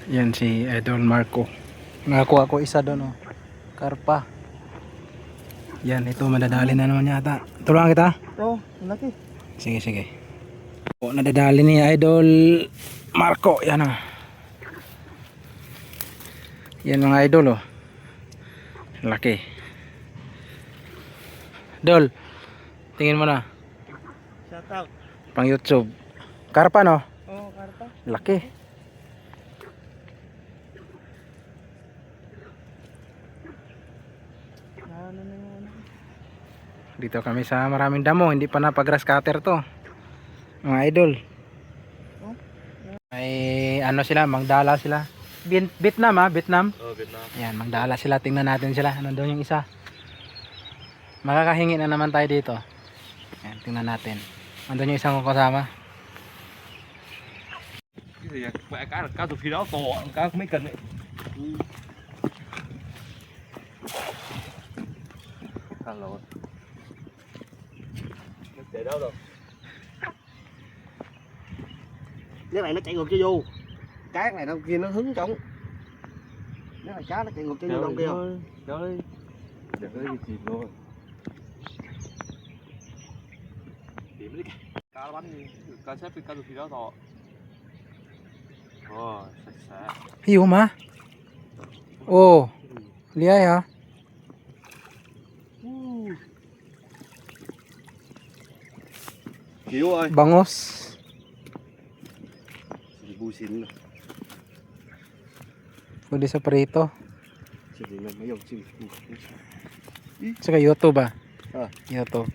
Yan si Idol Marco. Nakakuha ko isa doon, oh. Karpa. Yan, ito madadali na naman yata. Tulungan kita? Oo, laki. Sige, sige. O, nadadali ni Idol Marco. Yan, oh. Yan mga idol, oh. Laki. Idol, tingin mo na. Shout out. Pang YouTube. Karpa, no? Oo, karpa. Laki. Ano na yung ano? Dito kami sa maraming damo. Hindi pa na pag-grass cutter to. Mga idol. Oh? May ano sila, mangdala sila. Vietnam, ha? Vietnam. Oh, Vietnam. Yan, mangdala sila. Tingnan natin sila. Nandun yung isa. Makakahingi na naman tayo dito. Yan, tingnan natin. Nandun yung isang kasama. Cái gì vậy? Cá từ khi đó to, cá mấy cân ấy. Cá lộn. Nó chạy đâu rồi? Cái này nó chạy ngược cho vô. Cá này đâu kia nó hứng trống. Nếu là cá nó chạy ngược cho vô đâu kia. Kéo đi. Để cái gì chìm luôn. Điểm đi. Cá bánh cá xếp cá từ khi đó to. Ồ, sạch sẽ. Hiu mà. Ồ, liay hả? Kiều ơi. Bangos. Busin na. Pwede sa prito. Sige na, mayong chim. Saka YouTube, ah. Ah. YouTube.